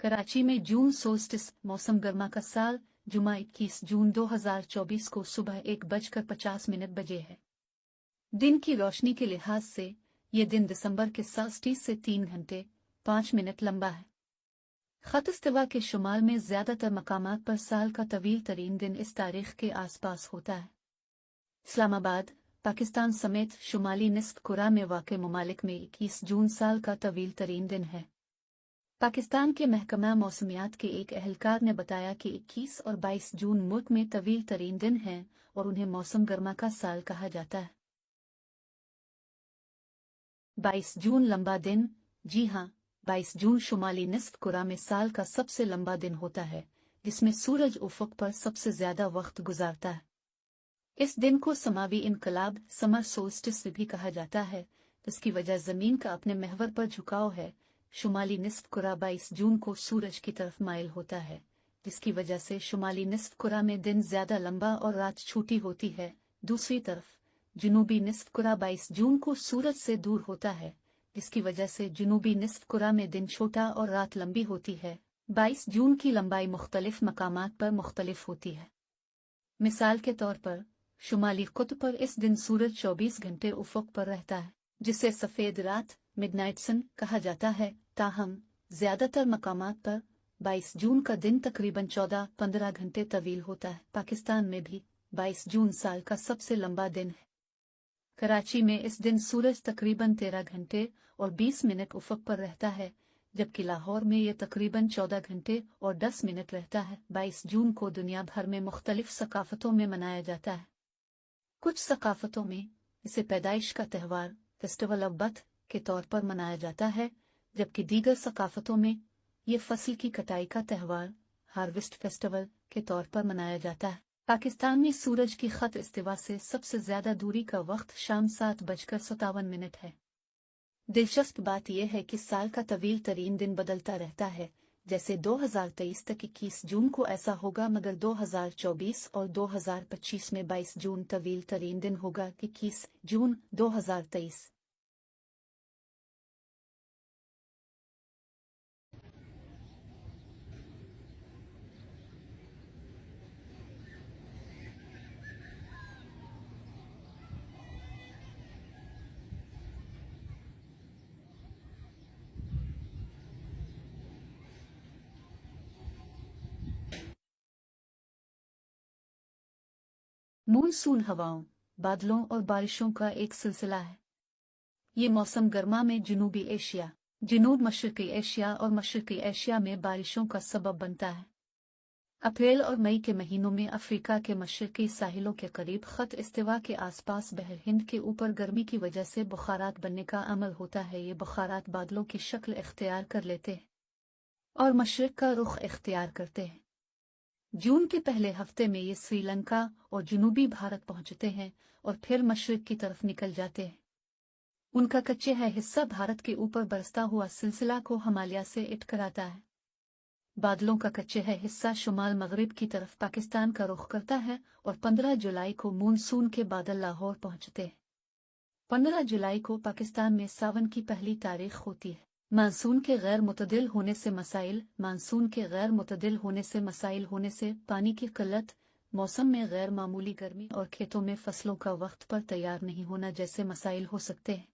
कराची में जून सोल्स्टिस मौसम गर्मा का साल जुमा 21 जून 2024 को सुबह 1:50 बजे है। दिन की रोशनी के लिहाज से ये दिन दिसंबर के सोल्स्टिस से 3 घंटे 5 मिनट लंबा है। खत इस्तिवा के शुमाल में ज्यादातर मकामात पर साल का तवील तरीन दिन इस तारीख के आसपास होता है। इस्लामाबाद पाकिस्तान समेत शुमाली निस्फ कुरा में वाक़े ममालिक में 21 जून साल का तवील तरीन दिन है। पाकिस्तान के महकमा मौसमियात के एक एहलकार ने बताया कि 21 और 22 जून मुल्क में तवील तरीन दिन हैं और उन्हें मौसम गर्मा का साल कहा जाता है। 22 जून लंबा दिन। जी हाँ, 22 जून शुमाली निस्फ कुरा में साल का सबसे लंबा दिन होता है, जिसमें सूरज उफ़क़ पर सबसे ज्यादा वक्त गुजारता है। इस दिन को समावी इनकलाब समर सोल्स्टिस भी कहा जाता है। इसकी वजह जमीन का अपने महवर पर झुकाव है। शुमाली निस्फ कुरा 22 जून को सूरज की तरफ माइल होता है, जिसकी वजह से शुमाली निस्फ कुरा में दिन ज्यादा लंबा और रात छोटी होती है। दूसरी तरफ जुनूबी निस्फ कुरा 22 जून को सूरज से दूर होता है, जिसकी वजह से जुनूबी निस्फ कुरा में दिन छोटा और रात लंबी होती है। 22 जून की लंबाई मुख्तलिफ मकामात पर मुख्तलिफ होती है। मिसाल के तौर पर शुमाली कुतुब पर इस दिन सूरज 24 घंटे उफ़क़ पर रहता है, जिसे सफ़ेद रात मिडनाइट सन कहा जाता है। ताहम ज्यादातर मकामात पर 22 जून का दिन तकरीबन 14-15 घंटे तवील होता है। पाकिस्तान में भी 22 जून साल का सबसे लंबा दिन है। कराची में इस दिन सूरज तकरीबन 13 घंटे और 20 मिनट उफ़क़ पर रहता है, जबकि लाहौर में यह तकरीबन 14 घंटे और 10 मिनट रहता है। 22 जून को दुनिया भर में मुख्तलिफ सकाफ़तों में मनाया जाता है। कुछ सकाफ़तों में इसे पैदाइश का त्यौहार फेस्टिवल ऑफ बर्थ के तौर पर मनाया जाता है, जबकि दीगर सकाफ़तों में ये फसल की कटाई का त्यौहार हार्वेस्ट फेस्टिवल के तौर पर मनाया जाता है। पाकिस्तान में सूरज की खत इस्तिवा से सबसे ज्यादा दूरी का वक्त शाम 7:57 है। दिलचस्प बात यह है कि साल का तवील तरीन दिन बदलता रहता है। जैसे 2023 तक 21 जून को ऐसा होगा, मगर 2024 और 2025 में 22 जून तवील तरीन दिन होगा। 21 जून 2023। मानसून हवाओं, बादलों और बारिशों का एक सिलसिला है। ये मौसम गर्मा में जनूबी एशिया, जनूब मशरक़ी एशिया और मशरक़ी एशिया में बारिशों का सबब बनता है। अप्रैल और मई के महीनों में अफ्रीका के मशरक़ी साहिलों के करीब खत इस्तिवा के आसपास बहर हिंद के ऊपर गर्मी की वजह से बुखारात बनने का अमल होता है। ये बुखारात बादलों की शक्ल इख्तियार कर लेते हैं और मशरिक़ का रुख इख्तियार करते हैं। जून के पहले हफ्ते में ये श्रीलंका और जनूबी भारत पहुंचते हैं और फिर मशरिक़ की तरफ निकल जाते हैं। उनका कच्चे है हिस्सा भारत के ऊपर बरसता हुआ सिलसिला को हिमालय से इट कराता है। बादलों का कच्चे है हिस्सा शुमाल मगरिब की तरफ पाकिस्तान का रुख करता है और 15 जुलाई को मानसून के बादल लाहौर पहुंचते हैं। 15 जुलाई को पाकिस्तान में सावन की पहली तारीख होती है। मानसून के गैर मुतदिल होने से मसाइल। मानसून के गैर मुतदिल होने से मसाइल होने से पानी की किल्लत, मौसम में गैर मामूली गर्मी और खेतों में फसलों का वक्त पर तैयार नहीं होना जैसे मसाइल हो सकते हैं।